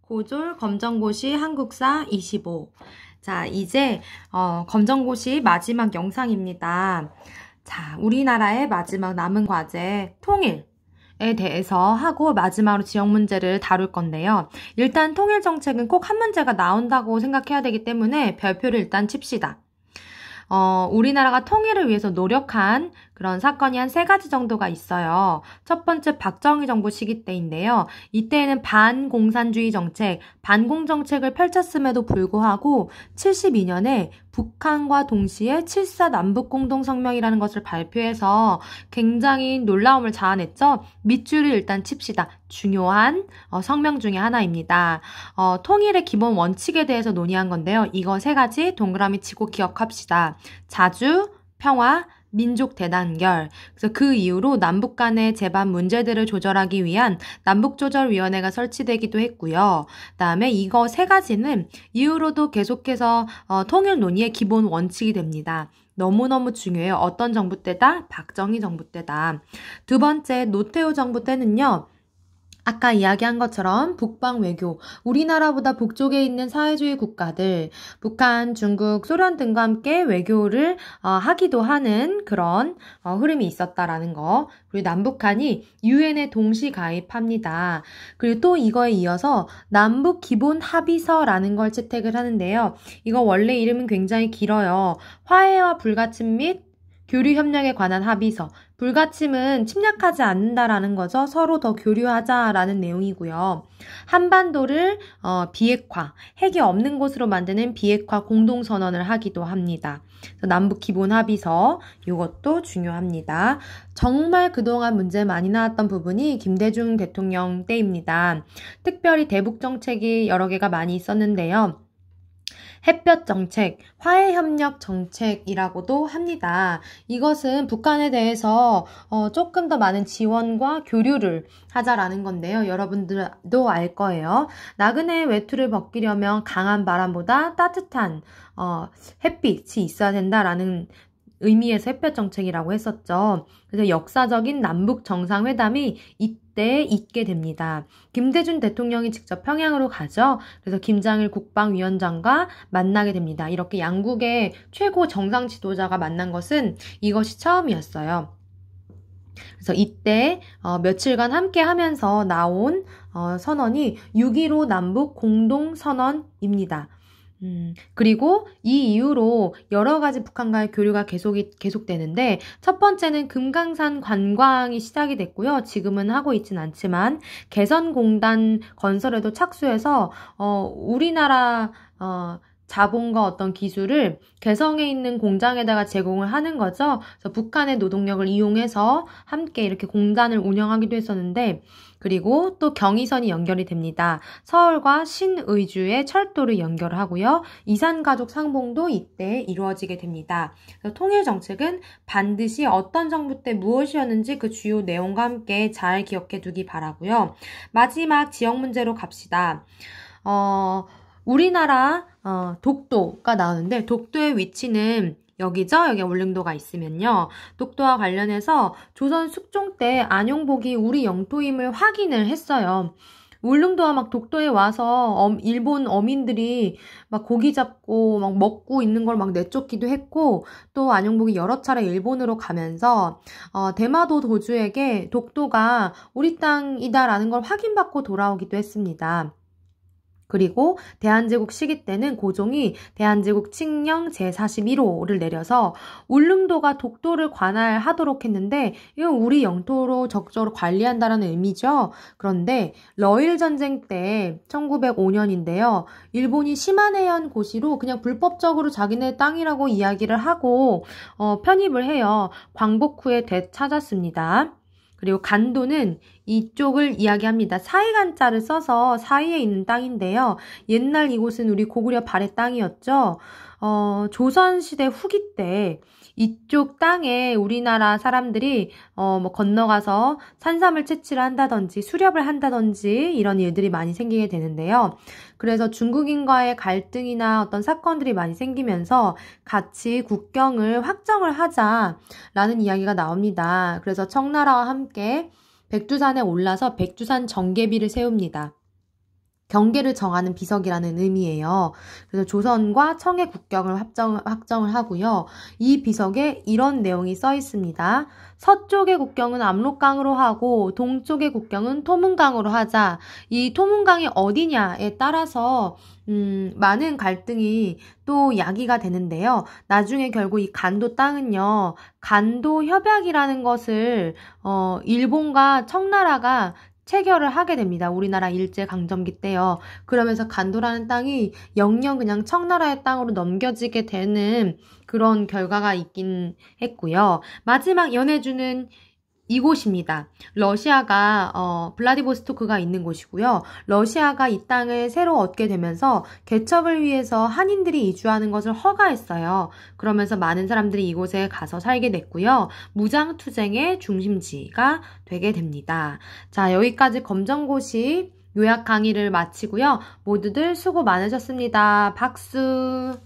고졸 검정고시 한국사 25. 자, 이제 검정고시 마지막 영상입니다. 자, 우리나라의 마지막 남은 과제 통일에 대해서 하고 마지막으로 지역 문제를 다룰 건데요. 일단 통일 정책은 꼭 한 문제가 나온다고 생각해야 되기 때문에 별표를 일단 칩시다. 우리나라가 통일을 위해서 노력한 그런 사건이 한 3가지 정도가 있어요. 첫 번째 박정희 정부 시기 때인데요. 이때에는 반공산주의 정책, 반공정책을 펼쳤음에도 불구하고 72년에 북한과 동시에 7.4 남북공동성명이라는 것을 발표해서 굉장히 놀라움을 자아냈죠. 밑줄을 일단 칩시다. 중요한 성명 중에 하나입니다. 통일의 기본 원칙에 대해서 논의한 건데요. 이거 3가지 동그라미 치고 기억합시다. 자주, 평화, 민족 대단결. 그래서 그 이후로 남북 간의 재반 문제들을 조절하기 위한 남북조절위원회가 설치되기도 했고요. 그다음에 이거 3가지는 이후로도 계속해서 통일 논의의 기본 원칙이 됩니다. 너무너무 중요해요. 어떤 정부 때다? 박정희 정부 때다. 두 번째, 노태우 정부 때는요. 아까 이야기한 것처럼 북방 외교, 우리나라보다 북쪽에 있는 사회주의 국가들, 북한, 중국, 소련 등과 함께 외교를 하기도 하는 그런 흐름이 있었다라는 거. 그리고 남북한이 유엔에 동시 가입합니다. 그리고 또 이거에 이어서 남북 기본 합의서라는 걸 채택을 하는데요. 이거 원래 이름은 굉장히 길어요. 화해와 불가침 및 교류 협력에 관한 합의서. 불가침은 침략하지 않는다라는 거죠. 서로 더 교류하자라는 내용이고요. 한반도를 비핵화, 핵이 없는 곳으로 만드는 비핵화 공동선언을 하기도 합니다. 남북 기본 합의서, 이것도 중요합니다. 정말 그동안 문제 많이 나왔던 부분이 김대중 대통령 때입니다. 특별히 대북 정책이 여러 개가 많이 있었는데요. 햇볕 정책, 화해협력 정책이라고도 합니다. 이것은 북한에 대해서 조금 더 많은 지원과 교류를 하자라는 건데요. 여러분들도 알 거예요. 나그네의 외투를 벗기려면 강한 바람보다 따뜻한 햇빛이 있어야 된다라는 의미에서 햇볕 정책이라고 했었죠. 그래서 역사적인 남북 정상회담이 이때 있게 됩니다. 김대중 대통령이 직접 평양으로 가죠. 그래서 김장일 국방위원장과 만나게 됩니다. 이렇게 양국의 최고 정상 지도자가 만난 것은 이것이 처음이었어요. 그래서 이때 며칠간 함께 하면서 나온 선언이 6.15 남북 공동선언입니다. 그리고 이 이후로 여러 가지 북한과의 교류가 계속되는데 첫 번째는 금강산 관광이 시작이 됐고요. 지금은 하고 있진 않지만 개선공단 건설에도 착수해서 우리나라 자본과 어떤 기술을 개성에 있는 공장에다가 제공을 하는 거죠. 그래서 북한의 노동력을 이용해서 함께 이렇게 공단을 운영하기도 했었는데 그리고 또 경의선이 연결이 됩니다. 서울과 신의주의 철도를 연결하고요. 이산가족 상봉도 이때 이루어지게 됩니다. 그래서 통일 정책은 반드시 어떤 정부 때 무엇이었는지 그 주요 내용과 함께 잘 기억해 두기 바라고요. 마지막 지역 문제로 갑시다. 우리나라 독도가 나오는데 독도의 위치는 여기죠? 여기 울릉도가 있으면요. 독도와 관련해서 조선 숙종 때 안용복이 우리 영토임을 확인을 했어요. 울릉도와 막 독도에 와서 일본 어민들이 막 고기 잡고 막 먹고 있는 걸 막 내쫓기도 했고 또 안용복이 여러 차례 일본으로 가면서 대마도 도주에게 독도가 우리 땅이다라는 걸 확인받고 돌아오기도 했습니다. 그리고 대한제국 시기 때는 고종이 대한제국 칙령 제41호를 내려서 울릉도가 독도를 관할하도록 했는데 이건 우리 영토로 적극적으로 관리한다는 의미죠. 그런데 러일 전쟁 때 1905년인데요. 일본이 시마네현 고시로 그냥 불법적으로 자기네 땅이라고 이야기를 하고 편입을 해요. 광복 후에 되찾았습니다. 그리고 간도는 이쪽을 이야기합니다. 사이간자를 써서 사이에 있는 땅인데요. 옛날 이곳은 우리 고구려 발해 땅이었죠. 조선시대 후기 때 이쪽 땅에 우리나라 사람들이 건너가서 산삼을 채취를 한다든지 수렵을 한다든지 이런 일들이 많이 생기게 되는데요. 그래서 중국인과의 갈등이나 어떤 사건들이 많이 생기면서 같이 국경을 확정을 하자라는 이야기가 나옵니다. 그래서 청나라와 함께 백두산에 올라서 백두산 정계비를 세웁니다. 경계를 정하는 비석이라는 의미예요. 그래서 조선과 청의 국경을 확정을 하고요. 이 비석에 이런 내용이 써 있습니다. 서쪽의 국경은 압록강으로 하고 동쪽의 국경은 토문강으로 하자. 이 토문강이 어디냐에 따라서 많은 갈등이 또 야기가 되는데요. 나중에 결국 이 간도 땅은요. 간도 협약이라는 것을 일본과 청나라가 체결을 하게 됩니다. 우리나라 일제강점기 때요. 그러면서 간도라는 땅이 영영 그냥 청나라의 땅으로 넘겨지게 되는 그런 결과가 있긴 했고요. 마지막 연해주는 이곳입니다. 러시아가 블라디보스토크가 있는 곳이고요. 러시아가 이 땅을 새로 얻게 되면서 개척을 위해서 한인들이 이주하는 것을 허가했어요. 그러면서 많은 사람들이 이곳에 가서 살게 됐고요. 무장투쟁의 중심지가 되게 됩니다. 자, 여기까지 검정고시 요약 강의를 마치고요. 모두들 수고 많으셨습니다. 박수!